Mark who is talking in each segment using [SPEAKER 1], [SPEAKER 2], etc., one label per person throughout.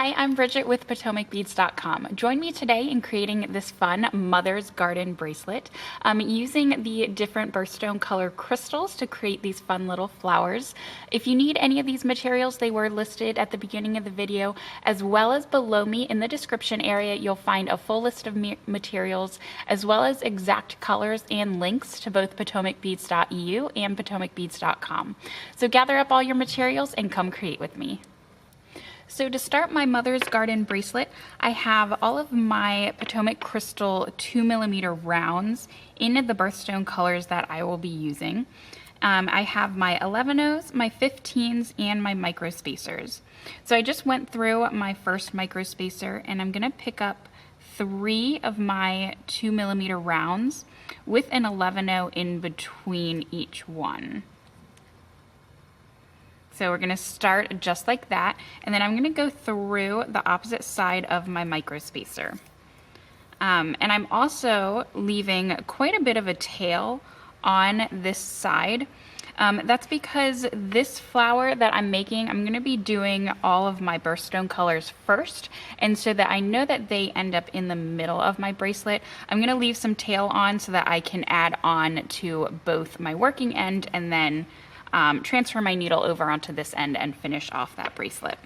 [SPEAKER 1] Hi, I'm Bridgette with PotomacBeads.com. Join me today in creating this fun Mother's Garden bracelet using the different birthstone color crystals to create these fun little flowers. If you need any of these materials, they were listed at the beginning of the video, as well as below me in the description area. You'll find a full list of materials, as well as exact colors and links to both PotomacBeads.eu and PotomacBeads.com. So gather up all your materials and come create with me. So to start my Mother's Garden bracelet, I have all of my Potomac crystal 2mm rounds in the birthstone colors that I will be using. I have my 11-0s, my 15s, and my micro spacers. So I just went through my first micro spacer, and I'm going to pick up 3 of my 2mm rounds with an 11-0 in between each one. So we're going to start just like that, and then I'm going to go through the opposite side of my micro spacer. And I'm also leaving quite a bit of a tail on this side. That's because this flower that I'm making, I'm going to be doing all of my birthstone colors first, and so that I know that they end up in the middle of my bracelet, I'm going to leave some tail on so that I can add on to both my working end and then transfer my needle over onto this end and finish off that bracelet.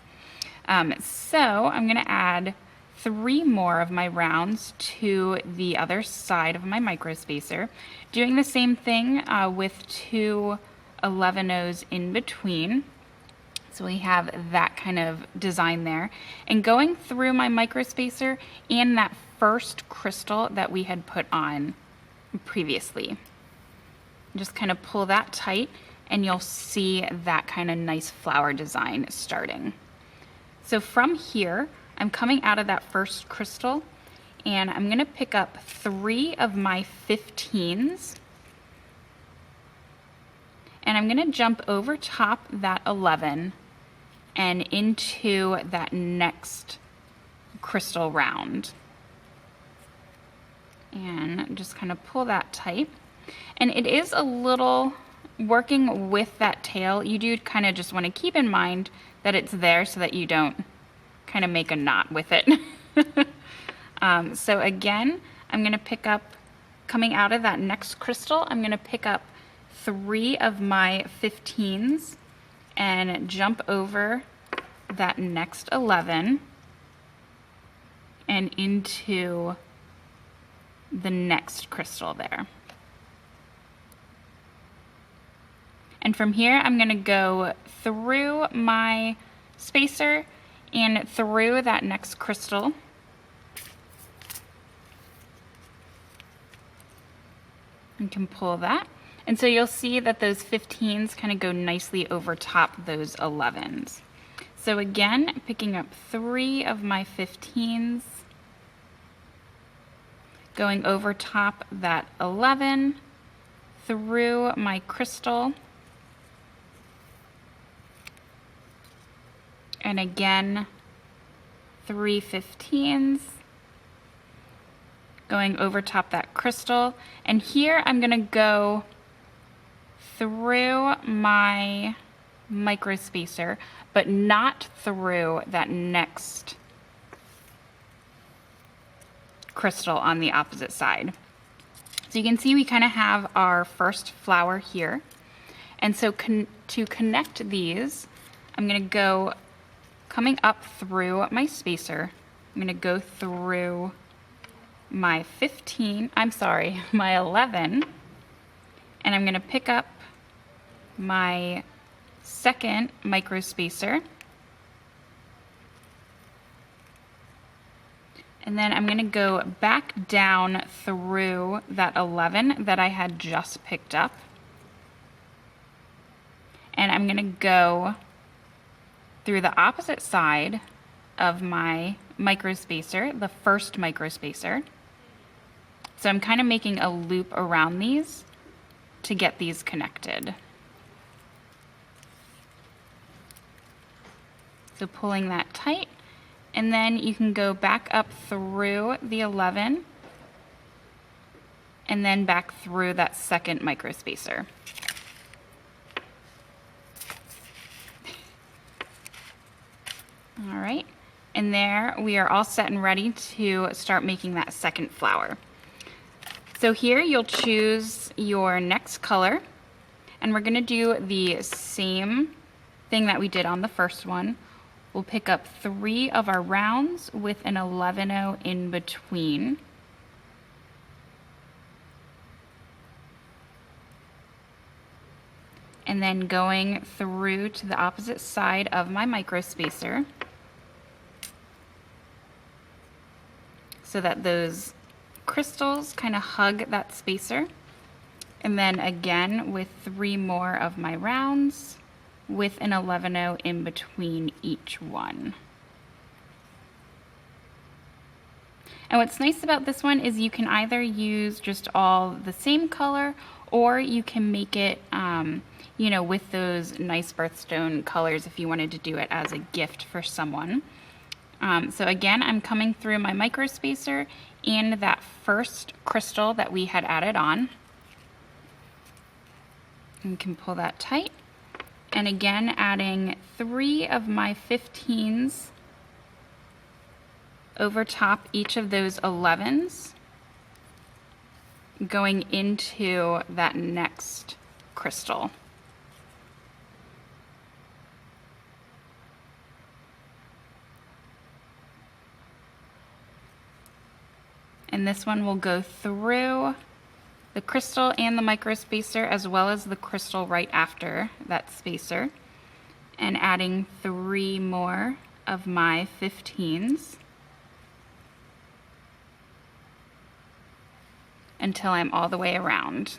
[SPEAKER 1] So I'm going to add 3 more of my rounds to the other side of my micro spacer, doing the same thing with 2 11-0s in between. So we have that kind of design there, and going through my micro spacer and that first crystal that we had put on previously. Just kind of pull that tight, and you'll see that kind of nice flower design starting. So from here, I'm coming out of that first crystal, and I'm going to pick up 3 of my 15s, and I'm going to jump over top that 11 and into that next crystal round. And just kind of pull that tight. And it is a little, working with that tail, you do kind of just want to keep in mind that it's there so that you don't kind of make a knot with it. So again, I'm going to pick up, coming out of that next crystal, I'm going to pick up 3 of my 15s and jump over that next 11 and into the next crystal there. And from here, I'm going to go through my spacer and through that next crystal. You can pull that. And so you'll see that those 15s kind of go nicely over top those 11s. So again, picking up 3 of my 15s, going over top that 11, through my crystal, and again 3 15s, going over top that crystal. And here I'm going to go through my micro spacer, but not through that next crystal on the opposite side. So you can see we kind of have our first flower here. And so to connect these, I'm going to go coming up through my spacer. I'm going to go through my 11, and I'm going to pick up my second micro spacer, and then I'm going to go back down through that 11 that I had just picked up, and I'm going to go through the opposite side of my micro spacer, the first micro spacer. So I'm kind of making a loop around these to get these connected. So pulling that tight, and then you can go back up through the 11 and then back through that second micro spacer. All right, And there we are all set and ready to start making that second flower. So here you'll choose your next color, and we're gonna do the same thing that we did on the first one. We'll pick up 3 of our rounds with an 11-0 in between. And then going through to the opposite side of my micro spacer so that those crystals kind of hug that spacer. And then again with 3 more of my rounds with an 11-0 in between each one. And what's nice about this one is you can either use just all the same color, or you can make it you know, with those nice birthstone colors if you wanted to do it as a gift for someone. So again, I'm coming through my micro spacer and that first crystal that we had added on. You can pull that tight. And again, adding 3 of my 15s over top each of those 11s, going into that next crystal. And this one will go through the crystal and the micro spacer, as well as the crystal right after that spacer, and adding 3 more of my 15s until I'm all the way around.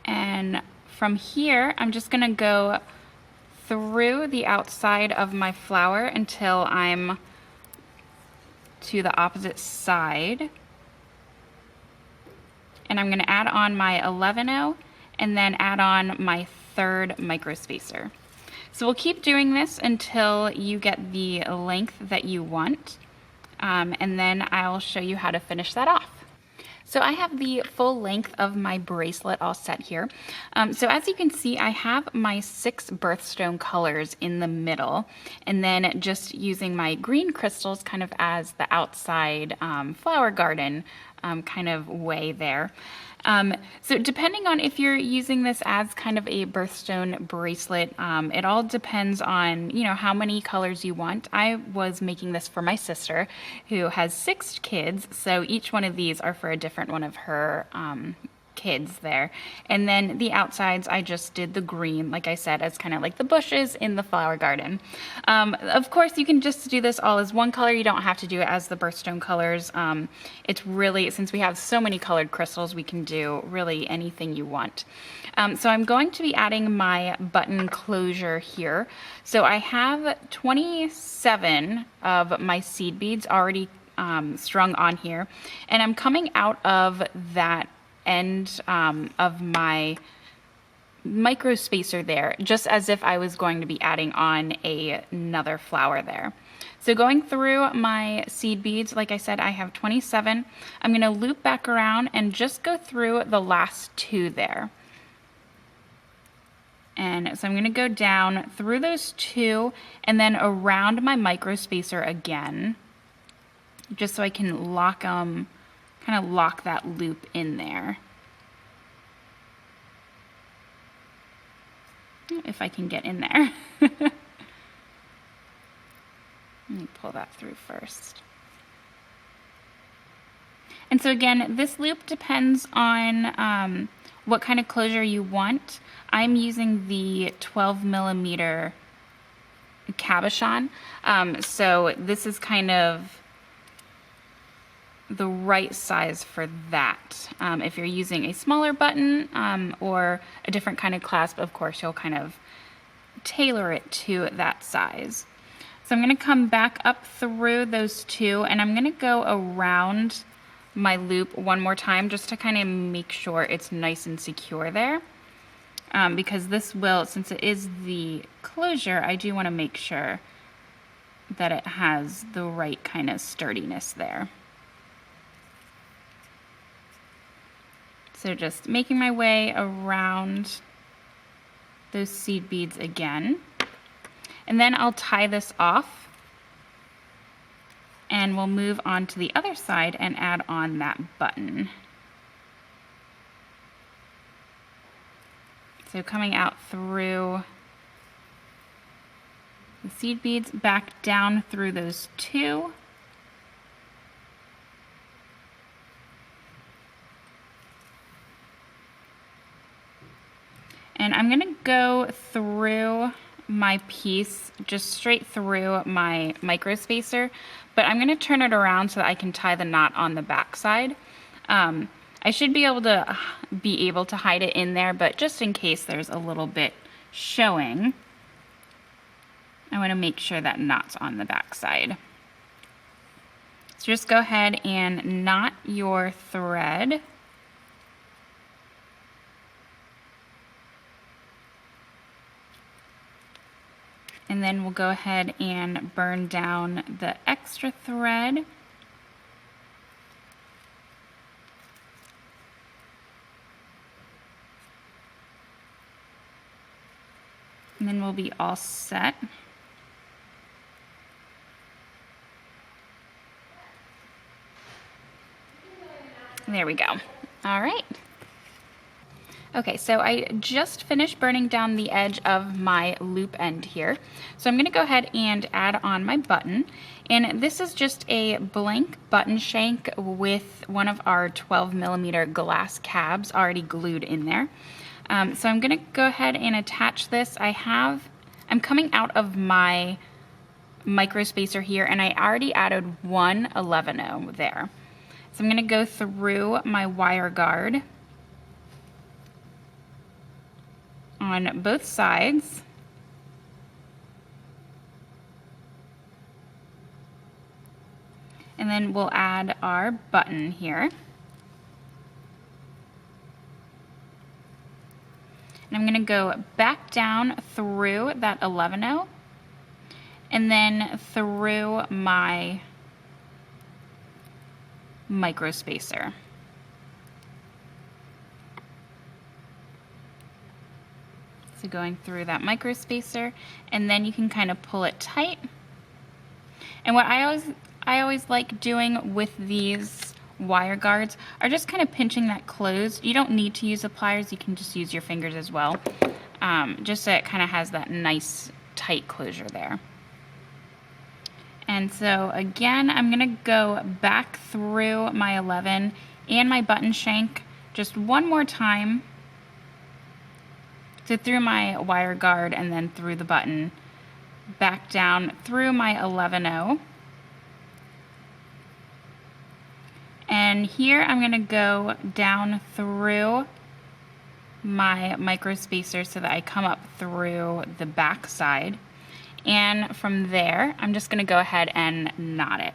[SPEAKER 1] And from here, I'm just gonna go through the outside of my flower until I'm to the opposite side. And I'm gonna add on my 11-0 and then add on my 3rd micro spacer. So we'll keep doing this until you get the length that you want. And then I'll show you how to finish that off. So I have the full length of my bracelet all set here. So as you can see, I have my 6 birthstone colors in the middle, and then just using my green crystals kind of as the outside flower garden kind of way there. So depending on if you're using this as kind of a birthstone bracelet, it all depends on, you know, how many colors you want. I was making this for my sister who has 6 kids, so each one of these are for a different one of her kids there. And then the outsides, I just did the green, like I said, as kind of like the bushes in the flower garden. Of course, you can just do this all as one color. You don't have to do it as the birthstone colors. It's really, since we have so many colored crystals, we can do really anything you want. So I'm going to be adding my button closure here. So I have 27 of my seed beads already strung on here, and I'm coming out of that end of my micro spacer there, just as if I was going to be adding on another flower there. So going through my seed beads, like I said, I have 27. I'm going to loop back around and just go through the last 2 there. And so I'm going to go down through those 2 and then around my micro spacer again, just so I can lock them, kind of lock that loop in there. If I can get in there. Let me pull that through first. And so again, this loop depends on what kind of closure you want. I'm using the 12mm cabochon. So this is kind of the right size for that. If you're using a smaller button or a different kind of clasp, of course, you'll kind of tailor it to that size. So I'm going to come back up through those 2, and I'm going to go around my loop one more time just to kind of make sure it's nice and secure there. Because this will, since it is the closure, I do want to make sure that it has the right kind of sturdiness there. So just making my way around those seed beads again. And then I'll tie this off and we'll move on to the other side and add on that button. So coming out through the seed beads, back down through those two. And I'm gonna go through my piece just straight through my micro spacer, but I'm gonna turn it around so that I can tie the knot on the back side. I should be able to hide it in there, but just in case there's a little bit showing, I want to make sure that knot's on the back side. So just go ahead and knot your thread. And then we'll go ahead and burn down the extra thread. And then we'll be all set. There we go. All right. Okay, so I just finished burning down the edge of my loop end here. So I'm gonna go ahead and add on my button. And this is just a blank button shank with one of our 12mm glass cabs already glued in there. So I'm gonna go ahead and attach this. I'm coming out of my micro spacer here and I already added one 11-0 there. So I'm gonna go through my wire guard on both sides. And then we'll add our button here. And I'm gonna go back down through that 11-0 and then through my micro spacer. So going through that micro spacer, and then you can kind of pull it tight. And what I always like doing with these wire guards are just kind of pinching that closed. You don't need to use the pliers, you can just use your fingers as well. Just so it kind of has that nice tight closure there. And so again, I'm gonna go back through my 11 and my button shank just one more time. So through my wire guard and then through the button, back down through my 11-0. And here I'm gonna go down through my micro spacer so that I come up through the back side. And from there, I'm just gonna go ahead and knot it.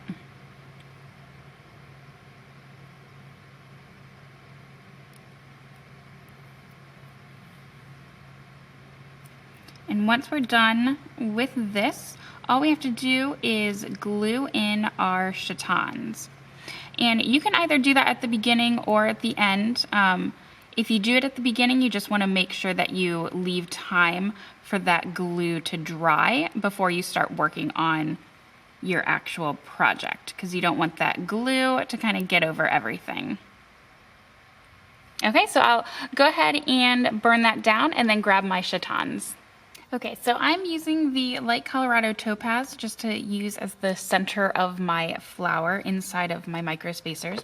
[SPEAKER 1] And once we're done with this, all we have to do is glue in our chatons. And you can either do that at the beginning or at the end. If you do it at the beginning, you just want to make sure that you leave time for that glue to dry before you start working on your actual project, because you don't want that glue to kind of get over everything. Okay, so I'll go ahead and burn that down and then grab my chatons. Okay, so I'm using the light Colorado topaz just to use as the center of my flower inside of my micro spacers.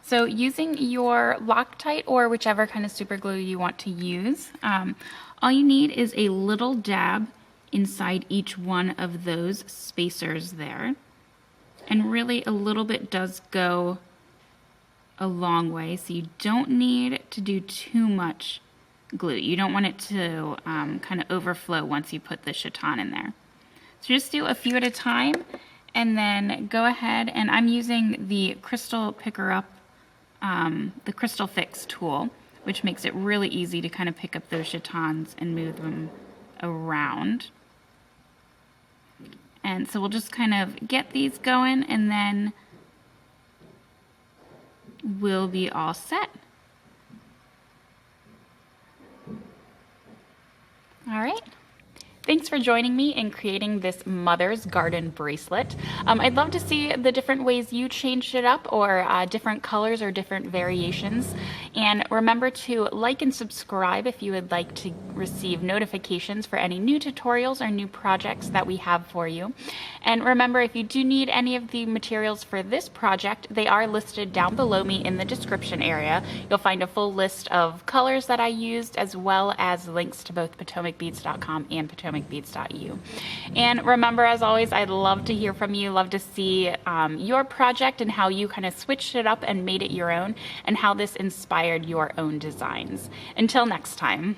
[SPEAKER 1] So using your Loctite or whichever kind of super glue you want to use, all you need is a little dab inside each one of those spacers there. And really a little bit does go a long way, so you don't need to do too much glue. You don't want it to kind of overflow once you put the chaton in there. So just do a few at a time and then go ahead, and I'm using the Crystal Picker Up, the Crystal Fix tool, which makes it really easy to kind of pick up those chatons and move them around. And so we'll just kind of get these going and then we'll be all set. Thanks for joining me in creating this Mother's Garden bracelet. I'd love to see the different ways you changed it up, or different colors or different variations. And remember to like and subscribe if you would like to receive notifications for any new tutorials or new projects that we have for you. And remember, if you do need any of the materials for this project, they are listed down below me in the description area. You'll find a full list of colors that I used, as well as links to both PotomacBeads.com and PotomacBeads.eu. And remember, as always, I'd love to hear from you, love to see your project and how you kind of switched it up and made it your own, and how this inspired your own designs. Until next time.